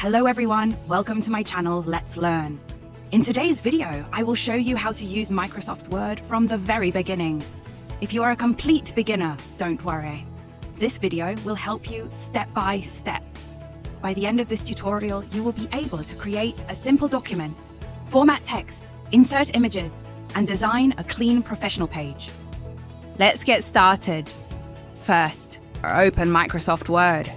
Hello everyone, welcome to my channel, Let's Learn. In today's video, I will show you how to use Microsoft Word from the very beginning. If you are a complete beginner, don't worry. This video will help you step by step. By the end of this tutorial, you will be able to create a simple document, format text, insert images, and design a clean professional page. Let's get started. First, open Microsoft Word.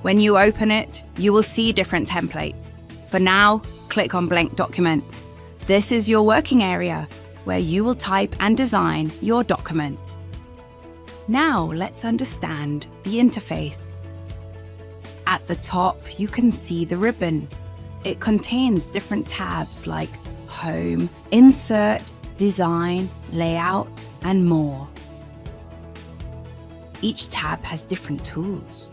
When you open it, you will see different templates. For now, click on Blank Document. This is your working area, where you will type and design your document. Now let's understand the interface. At the top, you can see the ribbon. It contains different tabs like Home, Insert, Design, Layout, and more. Each tab has different tools.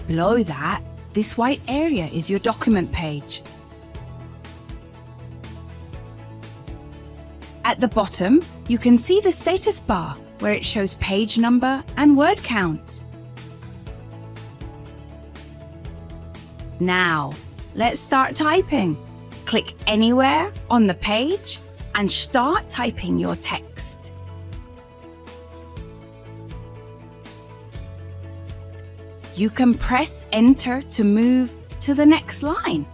Below that, this white area is your document page. At the bottom, you can see the status bar, where it shows page number and word count. Now, let's start typing. Click anywhere on the page and start typing your text. You can press Enter to move to the next line.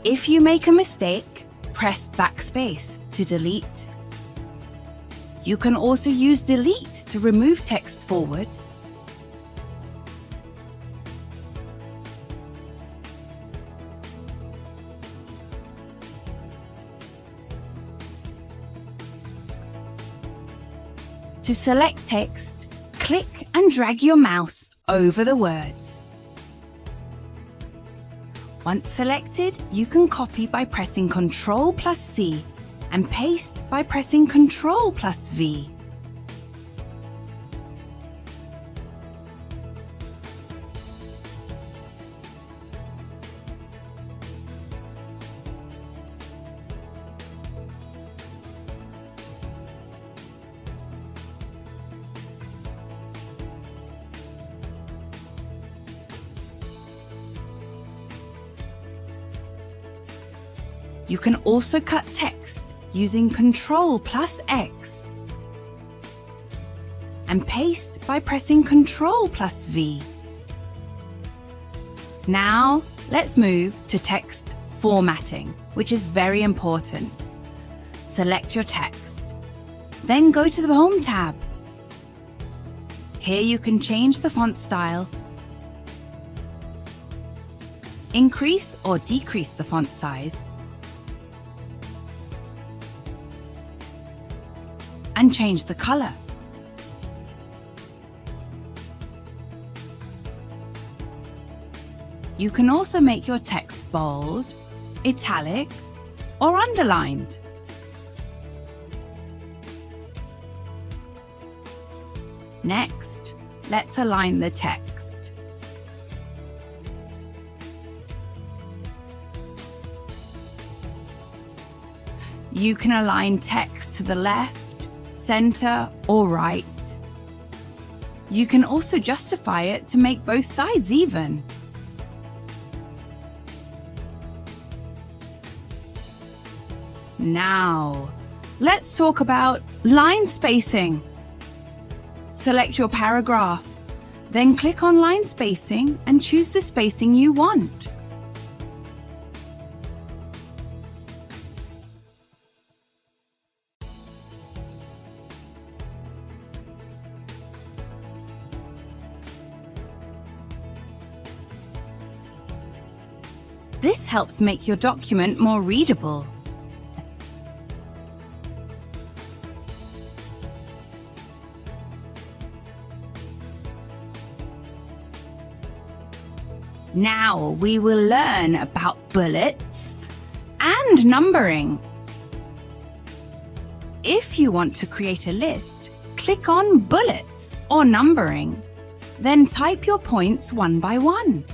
If you make a mistake, press Backspace to delete. You can also use Delete to remove text forward. To select text, click and drag your mouse over the words. Once selected, you can copy by pressing Ctrl+C and paste by pressing Ctrl+V. You can also cut text using Ctrl+X and paste by pressing Ctrl+V. Now, let's move to text formatting, which is very important. Select your text, then go to the Home tab. Here you can change the font style, increase or decrease the font size, and change the color. You can also make your text bold, italic, or underlined. Next, let's align the text. You can align text to the left, center, or right. You can also justify it to make both sides even. Now, let's talk about line spacing. Select your paragraph, then click on line spacing and choose the spacing you want. This helps make your document more readable. Now we will learn about bullets and numbering. If you want to create a list, click on Bullets or Numbering, then type your points one by one.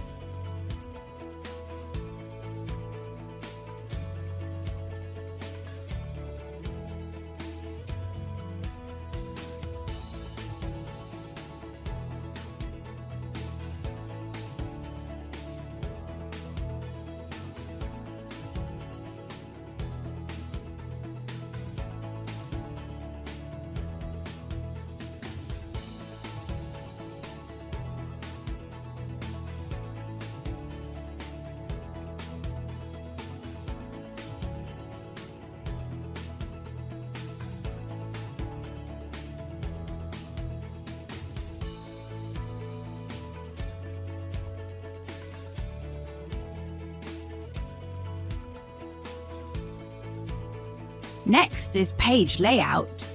Next is Page Layout.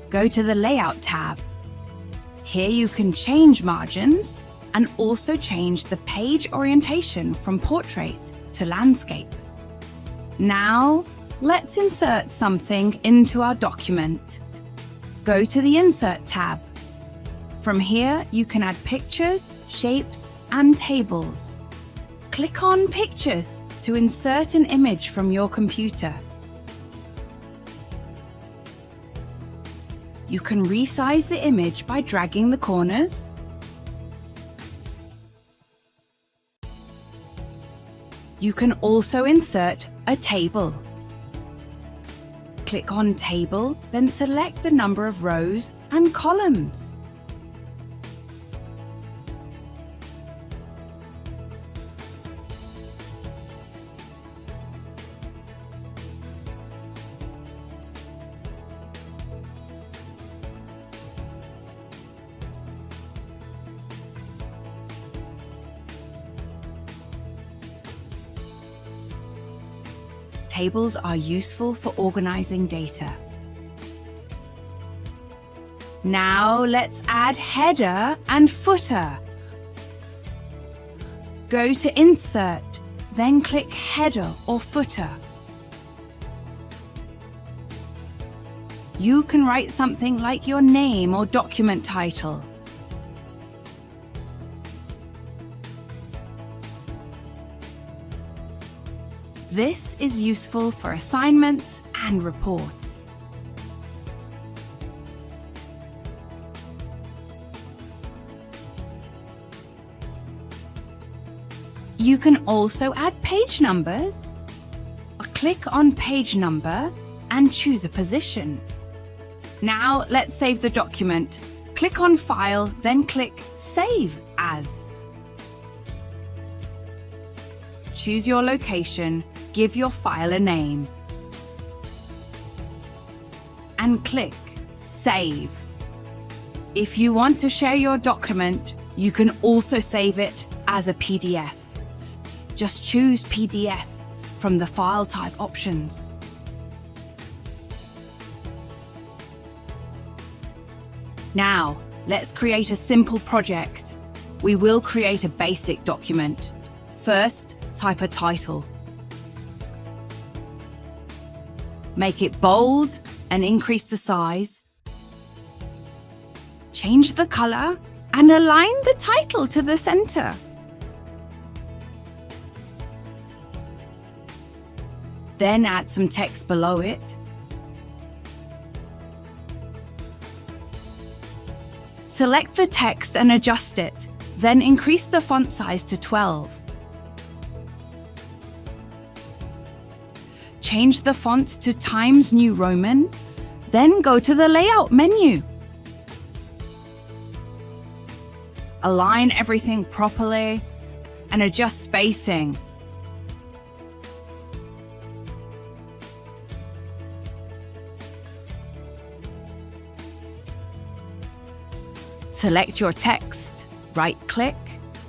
Go to the Layout tab. Here you can change margins and also change the page orientation from portrait to landscape. Now, let's insert something into our document. Go to the Insert tab. From here, you can add pictures, shapes, and tables. Click on Pictures to insert an image from your computer. You can resize the image by dragging the corners. You can also insert a table. Click on Table, then select the number of rows and columns. Tables are useful for organizing data. Now let's add header and footer. Go to Insert, then click Header or Footer. You can write something like your name or document title. This is useful for assignments and reports. You can also add page numbers. Click on Page Number and choose a position. Now let's save the document. Click on File, then click Save As. Choose your location, give your file a name, and click Save. If you want to share your document, you can also save it as a PDF. Just choose PDF from the file type options. Now, let's create a simple project. We will create a basic document. First, type a title. Make it bold and increase the size. Change the color and align the title to the center. Then add some text below it. Select the text and adjust it, then increase the font size to 12. Change the font to Times New Roman, then go to the Layout menu. Align everything properly and adjust spacing. Select your text, right-click,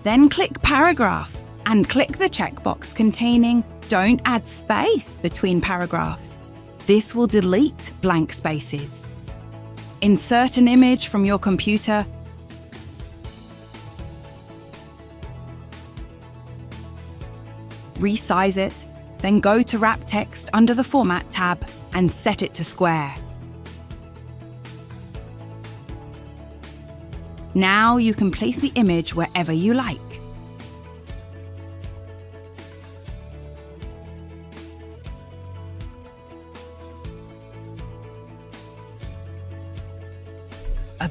then click Paragraph, and click the checkbox containing Don't add space between paragraphs. This will delete blank spaces. Insert an image from your computer. Resize it, then go to Wrap Text under the Format tab and set it to square. Now you can place the image wherever you like.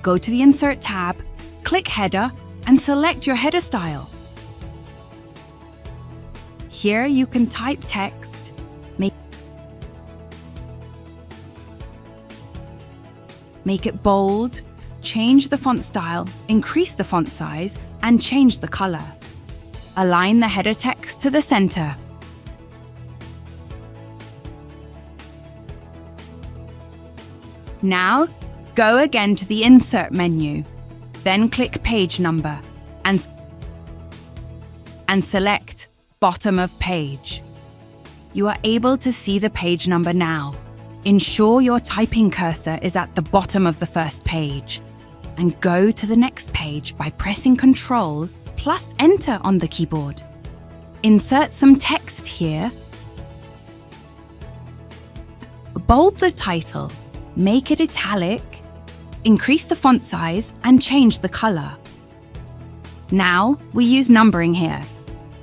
Go to the Insert tab, click Header, and select your header style. Here you can type text, make it bold, change the font style, increase the font size, and change the color. Align the header text to the center. Now, go again to the Insert menu, then click Page Number and select Bottom of Page. You are able to see the page number now. Ensure your typing cursor is at the bottom of the first page, and go to the next page by pressing Ctrl plus Enter on the keyboard. Insert some text here. Bold the title, make it italic, increase the font size, and change the color. Now we use numbering here.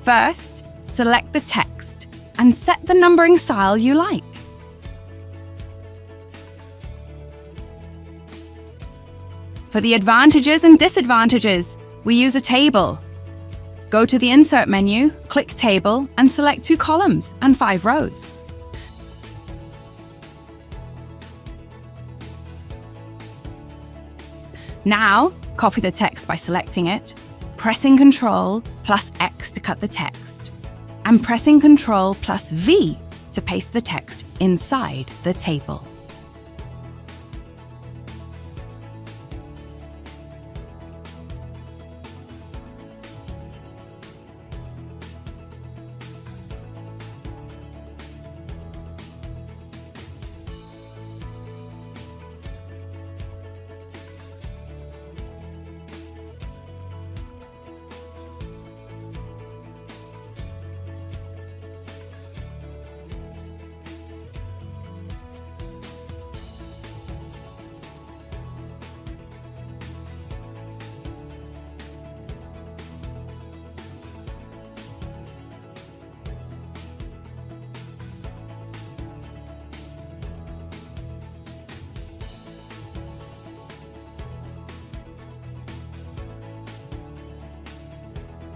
First, select the text and set the numbering style you like. For the advantages and disadvantages, we use a table. Go to the Insert menu, click Table, and select 2 columns and 5 rows. Now, copy the text by selecting it, pressing Ctrl plus X to cut the text, and pressing Ctrl plus V to paste the text inside the table.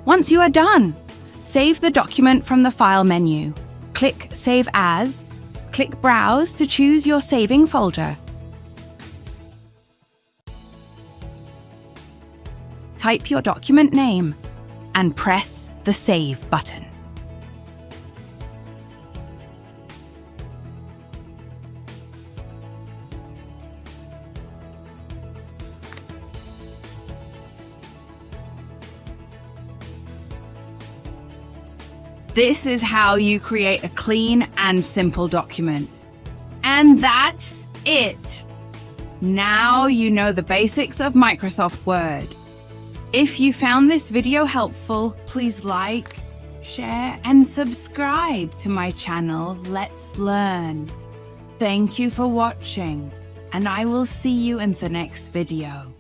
Once you are done, save the document from the File menu. Click Save As, click Browse to choose your saving folder. Type your document name and press the Save button. This is how you create a clean and simple document. And that's it! Now you know the basics of Microsoft Word. If you found this video helpful, please like, share, and subscribe to my channel, Let's Learn. Thank you for watching, and I will see you in the next video.